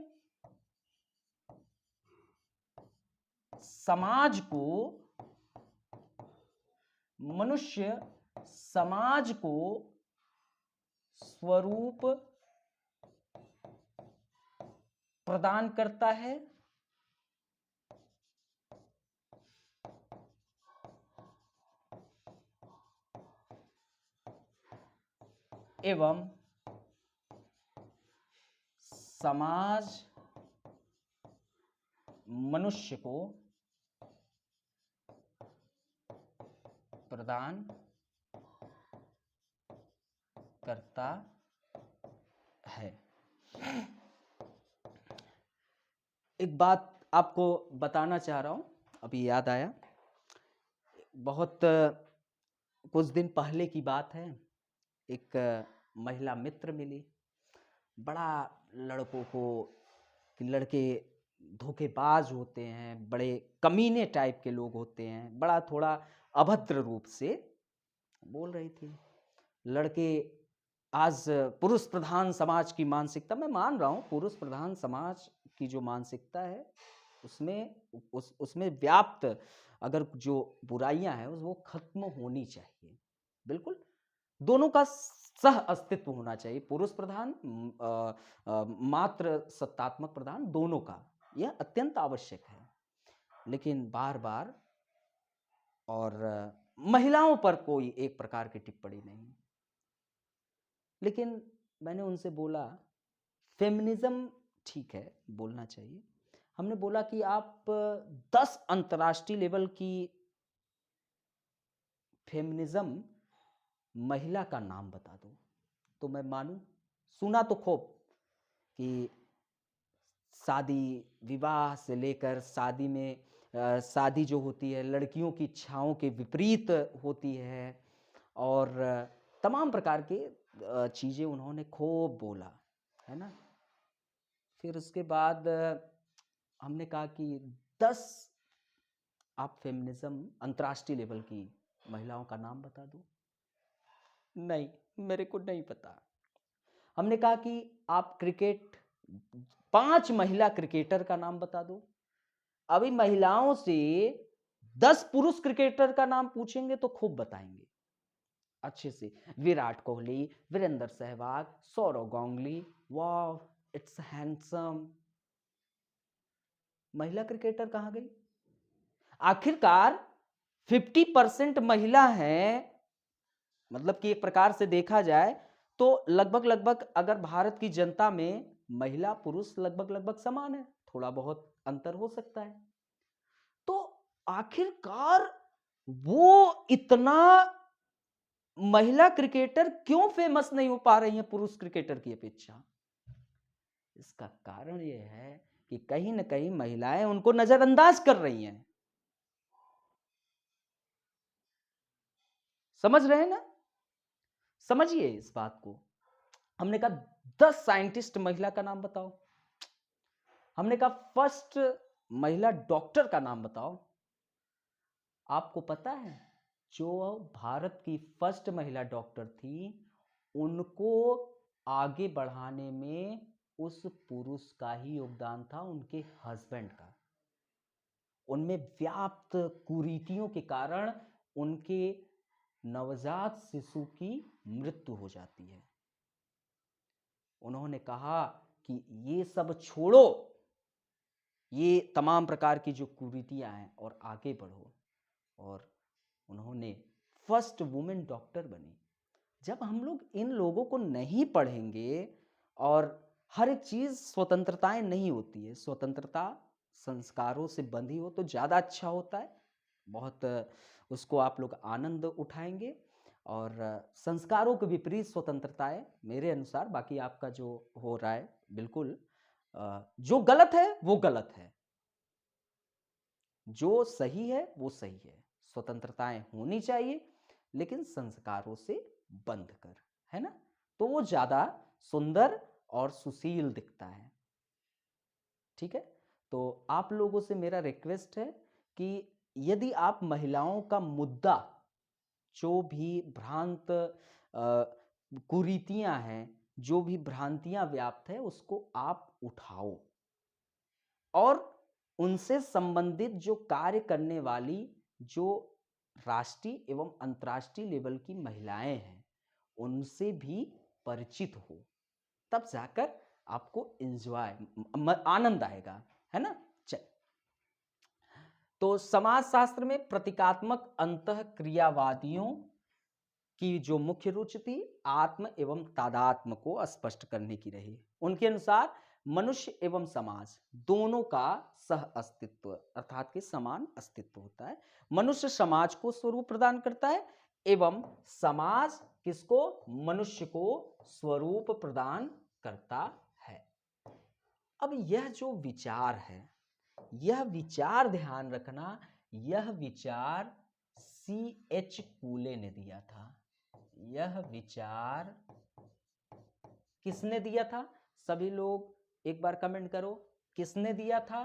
समाज को, मनुष्य समाज को स्वरूप प्रदान करता है एवं समाज मनुष्य को प्रदान करता है। एक बात आपको बताना चाह रहा हूं, अभी याद आया। बहुत कुछ दिन पहले की बात है, एक महिला मित्र मिली। बड़ा लड़कों को, कि लड़के धोखेबाज होते हैं, बड़े कमीने टाइप के लोग होते हैं, बड़ा थोड़ा अभद्र रूप से बोल रही थी। लड़के आज पुरुष प्रधान समाज की मानसिकता, मैं मान रहा हूं पुरुष प्रधान समाज की जो मानसिकता है उसमें व्याप्त अगर जो बुराइयां हैं वो खत्म होनी चाहिए। बिल्कुल दोनों का सह अस्तित्व होना चाहिए, पुरुष प्रधान मात्र सत्तात्मक प्रधान, दोनों का यह अत्यंत आवश्यक है। लेकिन बार बार और महिलाओं पर कोई एक प्रकार की टिप्पणी नहीं। लेकिन मैंने उनसे बोला फेमिनिज्म ठीक है, बोलना चाहिए। हमने बोला कि आप 10 अंतर्राष्ट्रीय लेवल की फेमिनिज्म महिला का नाम बता दो तो मैं मानूं। सुना तो खूब कि शादी विवाह से लेकर शादी में शादी जो होती है लड़कियों की इच्छाओं के विपरीत होती है, और तमाम प्रकार के चीज़ें उन्होंने खूब बोला, है ना। फिर उसके बाद हमने कहा कि 10 आप फेमिनिज्म अंतर्राष्ट्रीय लेवल की महिलाओं का नाम बता दो। नहीं, मेरे को नहीं पता। हमने कहा कि आप क्रिकेट 5 महिला क्रिकेटर का नाम बता दो। अभी महिलाओं से 10 पुरुष क्रिकेटर का नाम पूछेंगे तो खूब बताएंगे अच्छे से। विराट कोहली, वीरेंद्र सहवाग, सौरव गांगुली, वाह इट्स हैंडसम। महिला क्रिकेटर कहां गई? आखिरकार 50% महिला हैं, मतलब कि एक प्रकार से देखा जाए तो लगभग अगर भारत की जनता में महिला पुरुष लगभग समान है, थोड़ा बहुत अंतर हो सकता है। तो आखिरकार वो इतना महिला क्रिकेटर क्यों फेमस नहीं हो पा रही हैं पुरुष क्रिकेटर की अपेक्षा? इसका कारण यह है कि कहीं ना कहीं महिलाएं उनको नजरअंदाज कर रही हैं। समझ रहे हैं ना? समझिए इस बात को। हमने कहा 10 साइंटिस्ट महिला का नाम बताओ। हमने कहा फर्स्ट महिला डॉक्टर का नाम बताओ। आपको पता है जो भारत की फर्स्ट महिला डॉक्टर थी उनको आगे बढ़ाने में उस पुरुष का ही योगदान था, उनके हस्बैंड का। उनमें व्याप्त कुरीतियों के कारण उनके नवजात शिशु की मृत्यु हो जाती है। उन्होंने कहा कि ये सब छोड़ो, ये तमाम प्रकार की जो कुरीतियां हैं और आगे बढ़ो, और उन्होंने फर्स्ट वुमेन डॉक्टर बनी। जब हम लोग इन लोगों को नहीं पढ़ेंगे, और हर एक चीज स्वतंत्रताएं नहीं होती है, स्वतंत्रता संस्कारों से बंधी हो तो ज़्यादा अच्छा होता है। बहुत उसको आप लोग आनंद उठाएंगे। और संस्कारों के विपरीत स्वतंत्रता है मेरे अनुसार। बाकी आपका जो हो रहा है बिल्कुल जो गलत है वो गलत है, जो सही है वो सही है। स्वतंत्रताएं होनी चाहिए लेकिन संस्कारों से बंध कर, है ना, तो वो ज्यादा सुंदर और सुशील दिखता है। ठीक है, तो आप लोगों से मेरा रिक्वेस्ट है कि यदि आप महिलाओं का मुद्दा, जो भी भ्रांत कुरीतियां हैं, जो भी भ्रांतियां व्याप्त है, उसको आप उठाओ और उनसे संबंधित जो कार्य करने वाली जो राष्ट्रीय एवं अंतर्राष्ट्रीय लेवल की महिलाएं हैं उनसे भी परिचित हो, तब जाकर आपको एंजॉय आनंद आएगा, है ना। चल, तो समाज शास्त्र में प्रतीकात्मक अंतःक्रियावादियों की जो मुख्य रुचि थी आत्म एवं तादात्म्य को स्पष्ट करने की रही। उनके अनुसार मनुष्य एवं समाज दोनों का सह अस्तित्व अर्थात के समान अस्तित्व होता है। मनुष्य समाज को स्वरूप प्रदान करता है एवं समाज किसको, मनुष्य को स्वरूप प्रदान करता है। अब यह जो विचार है, यह विचार ध्यान रखना, यह विचार C.H. कूले ने दिया था। यह विचार किसने दिया था? सभी लोग एक बार कमेंट करो, किसने दिया था?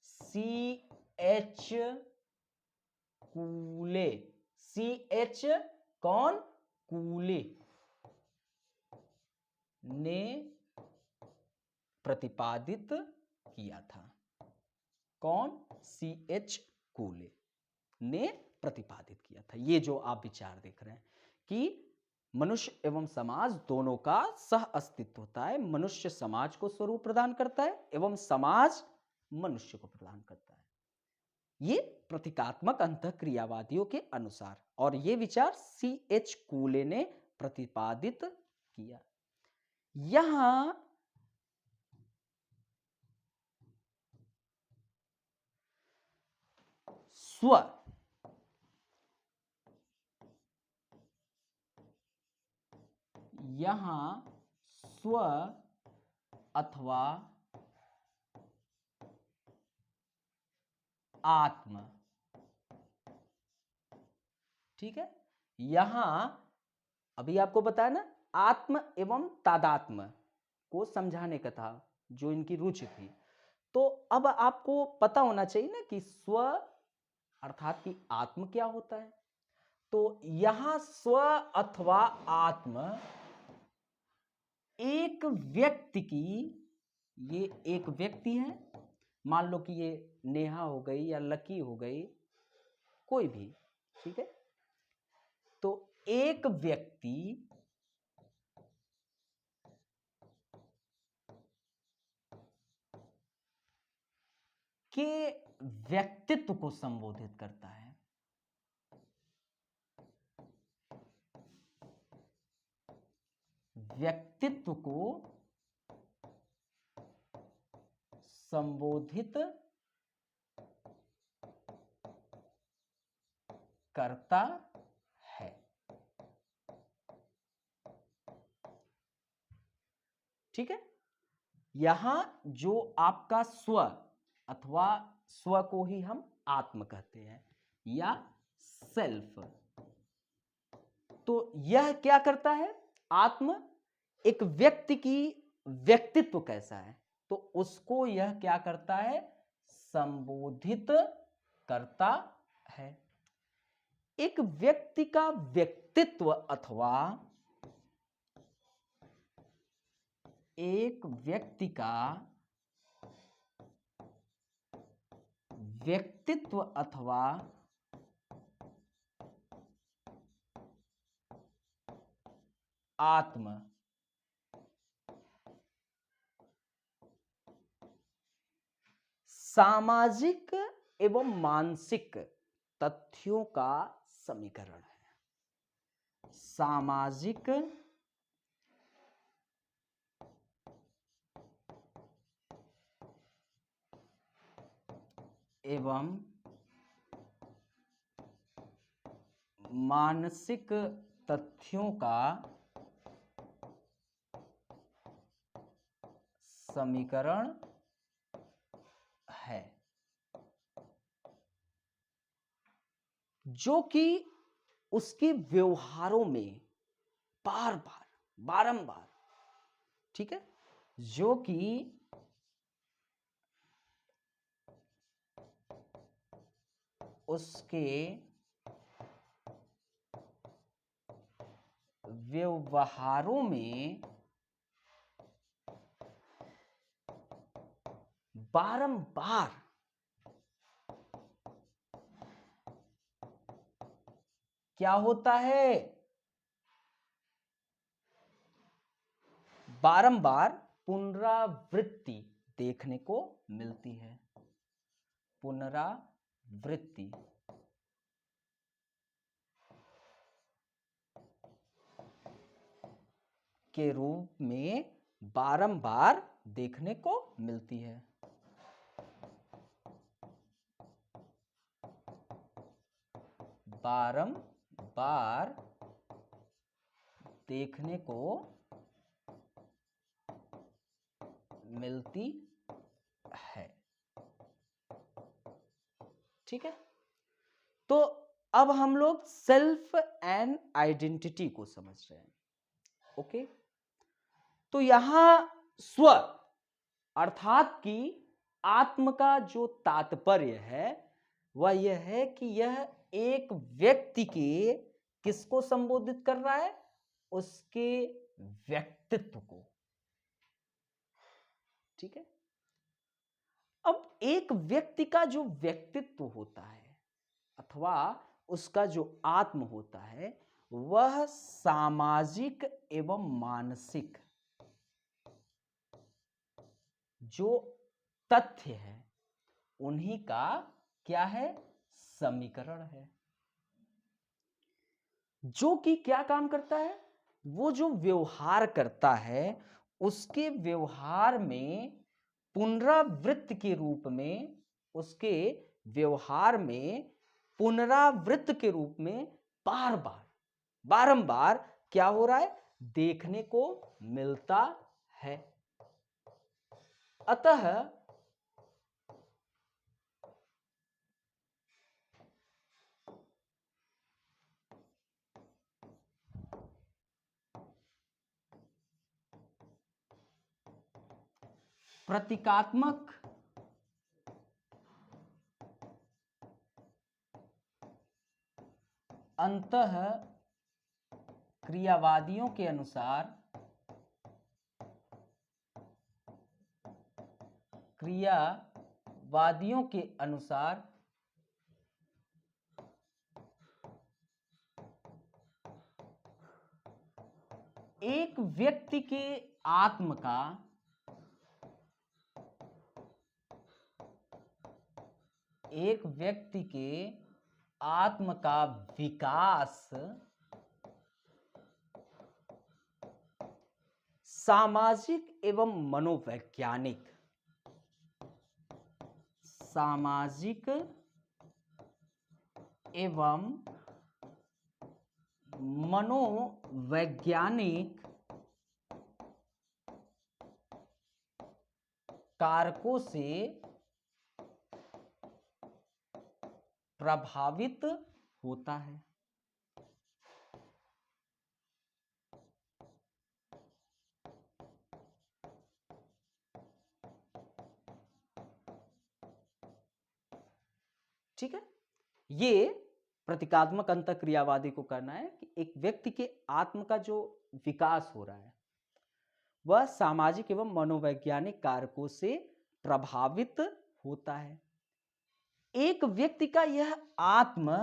C.H. कूले। C.H. कौन? कूले ने प्रतिपादित किया था। कौन? C.H. कूले ने प्रतिपादित किया था। ये जो आप विचार देख रहे हैं कि मनुष्य एवं समाज दोनों का सह अस्तित्व होता है। मनुष्य समाज को स्वरूप प्रदान करता है एवं समाज मनुष्य को प्रदान करता है, ये प्रतीकात्मक अंतःक्रियावादियों के अनुसार। और ये विचार C.H. कूले ने प्रतिपादित किया। यहां स्व अथवा आत्म, ठीक है। यहां अभी आपको बताया ना, आत्म एवं तादात्म्य को समझाने का था जो इनकी रुचि थी। तो अब आपको पता होना चाहिए ना कि स्व अर्थात कि आत्म क्या होता है। तो यहां स्व अथवा आत्म एक व्यक्ति की, ये एक व्यक्ति है, मान लो कि ये नेहा हो गई या लकी हो गई, कोई भी, ठीक है। तो एक व्यक्ति के व्यक्तित्व को संबोधित करता है। व्यक्तित्व को संबोधित करता है, ठीक है। यहां जो आपका स्व अथवा स्व को ही हम आत्म कहते हैं या सेल्फ, तो यह क्या करता है? आत्म एक व्यक्ति की व्यक्तित्व कैसा है तो उसको यह क्या करता है? संबोधित करता है। एक व्यक्ति का व्यक्तित्व अथवा एक व्यक्ति का व्यक्तित्व अथवा आत्म सामाजिक एवं मानसिक तथ्यों का समीकरण है। सामाजिक एवं मानसिक तथ्यों का समीकरण है, जो कि उसके व्यवहारों में बार बार बारंबार, ठीक है, जो कि उसके व्यवहारों में बारंबार क्या होता है, बारंबार पुनरावृत्ति देखने को मिलती है, पुनरावृत्ति के रूप में बारंबार देखने को मिलती है। बारंबार देखने को मिलती है, ठीक है। तो अब हम लोग सेल्फ एंड आइडेंटिटी को समझ रहे हैं, ओके। तो यहां स्व अर्थात कि आत्म का जो तात्पर्य है वह यह है कि यह एक व्यक्ति के किसको संबोधित कर रहा है, उसके व्यक्तित्व को, ठीक है। अब एक व्यक्ति का जो व्यक्तित्व होता है अथवा उसका जो आत्म होता है वह सामाजिक एवं मानसिक जो तथ्य है उन्हीं का क्या है, समीकरण है, जो कि क्या काम करता है, वो जो व्यवहार करता है उसके व्यवहार में पुनरावृत्त के रूप में, उसके व्यवहार में पुनरावृत्त के रूप में बार बार बारंबार क्या हो रहा है, देखने को मिलता है। अतः प्रतीकात्मक अंतः क्रियावादियों के अनुसार एक व्यक्ति के आत्म का विकास सामाजिक एवं मनोवैज्ञानिक कारकों से प्रभावित होता है, ठीक है। ये प्रतीकात्मक अंतःक्रियावादी को करना है कि एक व्यक्ति के आत्म का जो विकास हो रहा है वह सामाजिक एवं मनोवैज्ञानिक कारकों से प्रभावित होता है। एक व्यक्ति का यह आत्म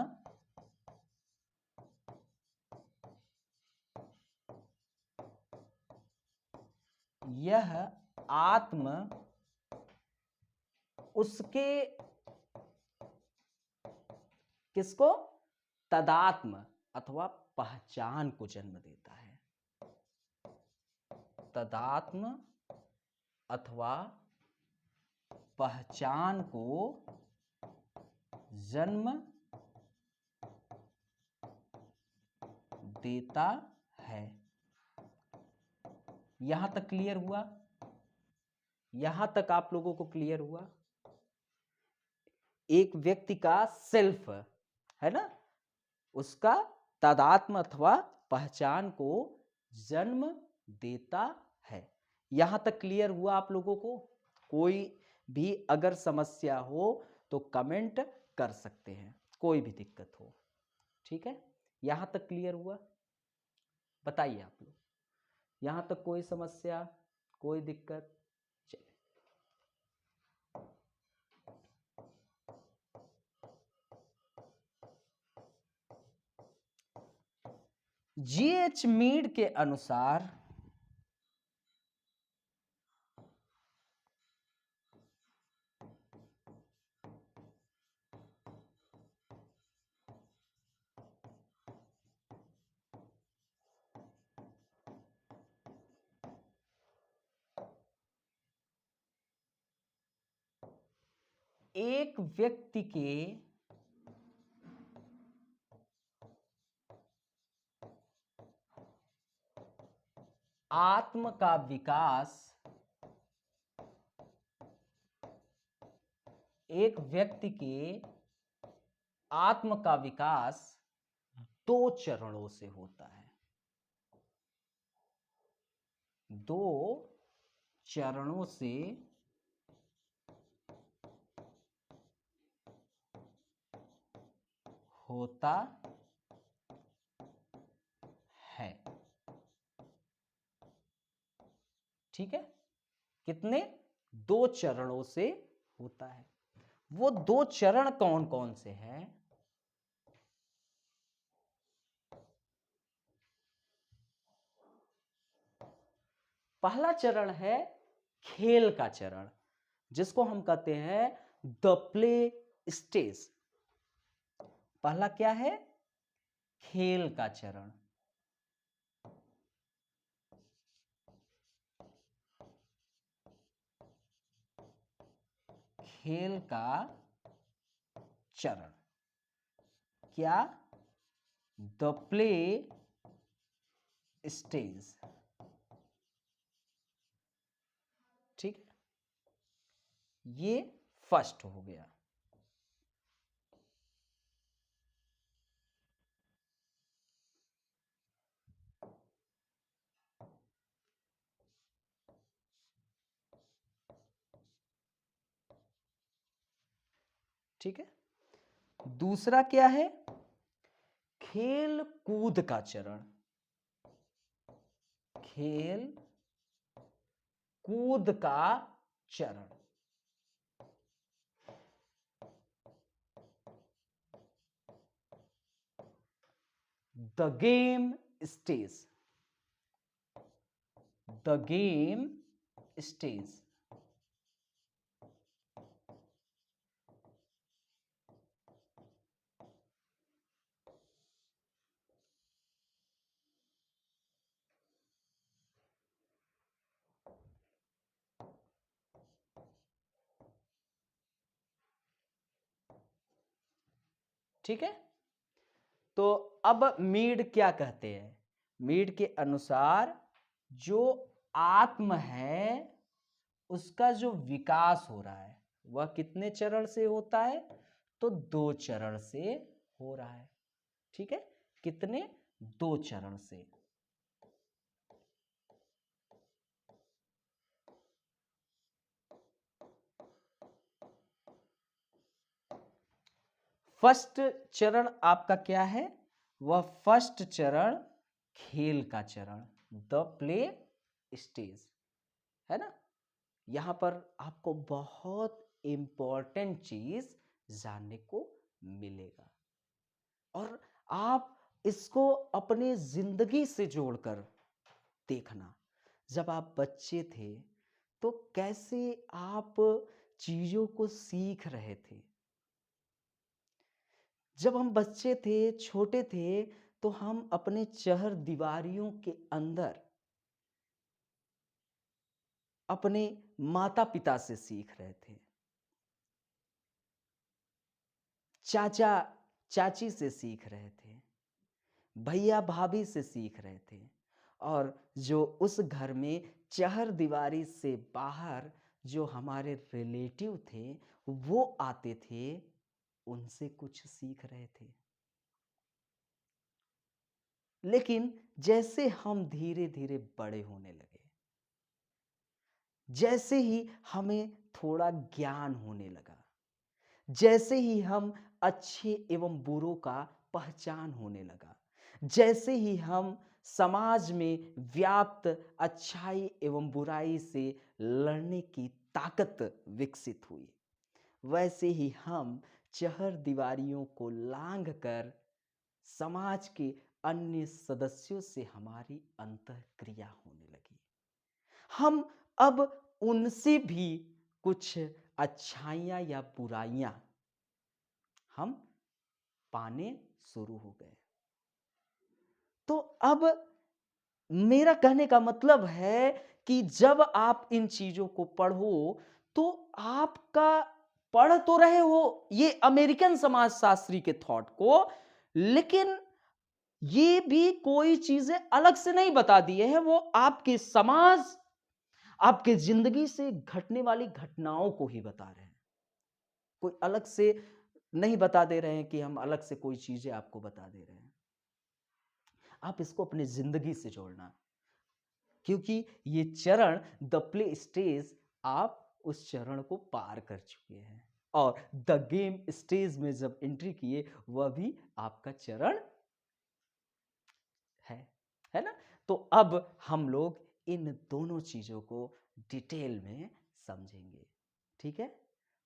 उसके किसको, तदात्म अथवा पहचान को जन्म देता है, तदात्म अथवा पहचान को जन्म देता है। यहां तक क्लियर हुआ? यहां तक आप लोगों को क्लियर हुआ? एक व्यक्ति का सेल्फ है ना, उसका तादात्म्य अथवा पहचान को जन्म देता है। यहां तक क्लियर हुआ आप लोगों को? कोई भी अगर समस्या हो तो कमेंट कर सकते हैं, कोई भी दिक्कत हो। ठीक है, यहां तक क्लियर हुआ? बताइए आप लोग, यहां तक कोई समस्या, कोई दिक्कत? चलिए, जीएच मीड के अनुसार एक व्यक्ति के आत्म का विकास, एक व्यक्ति के आत्म का विकास दो चरणों से होता है। दो चरणों से होता है। ठीक है, कितने? दो चरणों से होता है। वो दो चरण कौन कौन से हैं? पहला चरण है खेल का चरण, जिसको हम कहते हैं द प्ले स्टेज। पहला क्या है? खेल का चरण। खेल का चरण क्या? The play stage. ठीक है, ये फर्स्ट हो गया। ठीक है, दूसरा क्या है? खेल कूद का चरण। खेल कूद का चरण the game stage. The game stage. ठीक है, तो अब मीड क्या कहते हैं? मीड के अनुसार जो आत्म है उसका जो विकास हो रहा है वह कितने चरण से होता है? तो दो चरण से हो रहा है। ठीक है, कितने? दो चरण से। फर्स्ट चरण आपका क्या है? वह फर्स्ट चरण खेल का चरण, द प्ले स्टेज है ना। यहां पर आपको बहुत इंपॉर्टेंट चीज जानने को मिलेगा और आप इसको अपनी जिंदगी से जोड़कर देखना। जब आप बच्चे थे तो कैसे आप चीजों को सीख रहे थे? जब हम बच्चे थे, छोटे थे, तो हम अपने चहर दीवारियों के अंदर अपने माता पिता से सीख रहे थे। चाचा चाची से सीख रहे थे, भैया भाभी से सीख रहे थे, और जो उस घर में चहर दीवारी से बाहर जो हमारे रिलेटिव थे वो आते थे, उनसे कुछ सीख रहे थे। लेकिन जैसे हम धीरे धीरे बड़े होने लगे, जैसे ही हमें थोड़ा ज्ञान होने लगा, जैसे ही हम अच्छे एवं बुरों का पहचान होने लगा, जैसे ही हम समाज में व्याप्त अच्छाई एवं बुराई से लड़ने की ताकत विकसित हुई, वैसे ही हम चहर दीवारियों को लांघ कर समाज के अन्य सदस्यों से हमारी अंतःक्रिया होने लगी। हम अब उनसे भी कुछ अच्छाइयाँ या बुराइयाँ हम पाने शुरू हो गए। तो अब मेरा कहने का मतलब है कि जब आप इन चीज़ों को पढ़ो, तो आपका पढ़ तो रहे हो ये अमेरिकन समाजशास्त्री के थॉट को, लेकिन ये भी कोई चीज़ें अलग से नहीं बता दिए हैं, वो आपके समाज, आपके ज़िंदगी से घटने वाली घटनाओं को ही बता रहे हैं। कोई अलग से नहीं बता दे रहे हैं कि हम अलग से कोई चीज़ें आपको बता दे रहे हैं। आप इसको अपनी ज़िंदगी से जोड़ना, क्योंकि ये चरण द प्ले स्टेज, आप उस चरण को पार कर चुके हैं, और द गेम स्टेज में जब एंट्री किए वह भी आपका चरण है ना? तो अब हम लोग इन दोनों चीज़ों को डिटेल में समझेंगे, ठीक है?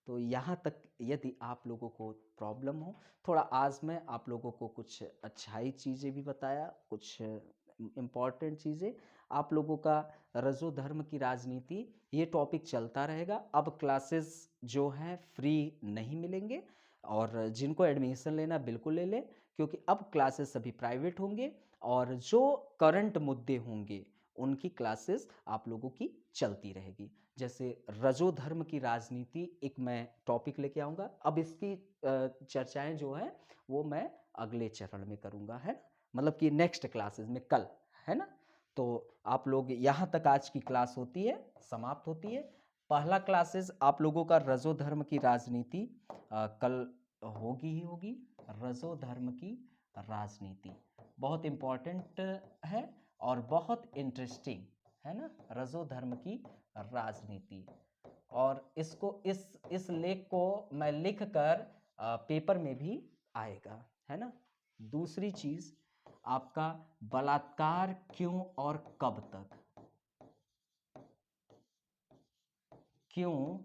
तो यहाँ तक यदि आप लोगों को प्रॉब्लम हो, थोड़ा आज मैं आप लोगों को कुछ अच्छाई चीज़ें भी बताया, कुछ इम्पॉर्टेंट चीज़ें। आप लोगों का रजो धर्म की राजनीति ये टॉपिक चलता रहेगा। अब क्लासेस जो हैं फ्री नहीं मिलेंगे, और जिनको एडमिशन लेना बिल्कुल ले लें, क्योंकि अब क्लासेस सभी प्राइवेट होंगे, और जो करंट मुद्दे होंगे उनकी क्लासेस आप लोगों की चलती रहेगी। जैसे रजो धर्म की राजनीति एक मैं टॉपिक लेके आऊँगा। अब इसकी चर्चाएं जो है वो मैं अगले चरण में करूँगा, है मतलब कि नेक्स्ट क्लासेस में कल, है ना? तो आप लोग यहाँ तक आज की क्लास होती है, समाप्त होती है। पहला क्लासेस आप लोगों का रजो धर्म की राजनीति कल होगी ही होगी। रजो धर्म की राजनीति बहुत इम्पॉर्टेंट है और बहुत इंटरेस्टिंग है ना, रजो धर्म की राजनीति। और इसको इस लेख को मैं लिख कर पेपर में भी आएगा, है ना। दूसरी चीज आपका बलात्कार क्यों और कब तक, क्यों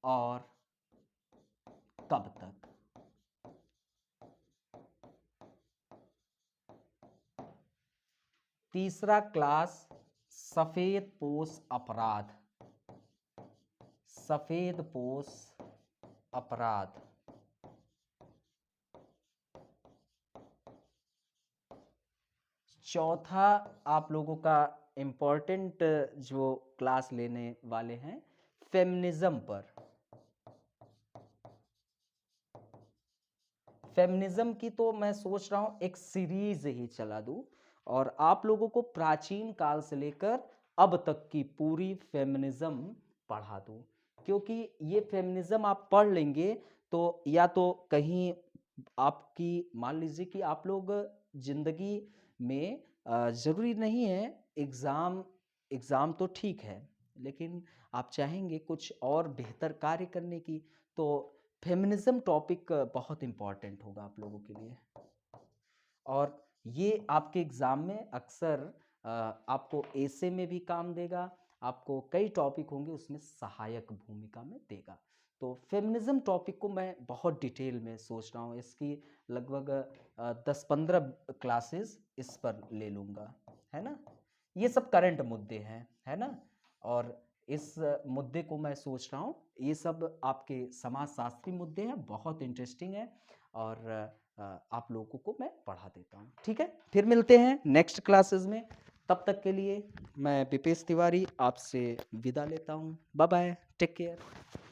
और कब तक। तीसरा क्लास सफेद पोश अपराध, सफेद पोश अपराध। चौथा आप लोगों का इम्पोर्टेंट जो क्लास लेने वाले हैं फेमिनिज्म पर। फेमिनिज्म की तो मैं सोच रहा हूं एक सीरीज ही चला दूं, और आप लोगों को प्राचीन काल से लेकर अब तक की पूरी फेमिनिज्म पढ़ा दूं, क्योंकि ये फेमिनिज्म आप पढ़ लेंगे तो या तो कहीं आपकी मान लीजिए कि आप लोग जिंदगी में ज़रूरी नहीं है एग्ज़ाम, एग्ज़ाम तो ठीक है, लेकिन आप चाहेंगे कुछ और बेहतर कार्य करने की, तो फेमिनिज्म टॉपिक बहुत इम्पॉर्टेंट होगा आप लोगों के लिए। और ये आपके एग्ज़ाम में अक्सर आपको ऐसे में भी काम देगा, आपको कई टॉपिक होंगे उसमें सहायक भूमिका में देगा। तो फेमिनिज्म टॉपिक को मैं बहुत डिटेल में सोच रहा हूँ, इसकी लगभग 10-15 क्लासेस इस पर ले लूँगा, है ना। ये सब करंट मुद्दे हैं, है ना। और इस मुद्दे को मैं सोच रहा हूँ, ये सब आपके समाजशास्त्री मुद्दे हैं, बहुत इंटरेस्टिंग है, और आप लोगों को मैं पढ़ा देता हूँ, ठीक है। फिर मिलते हैं नेक्स्ट क्लासेस में, तब तक के लिए मैं विपेश तिवारी आपसे विदा लेता हूँ। Bye bye, take care.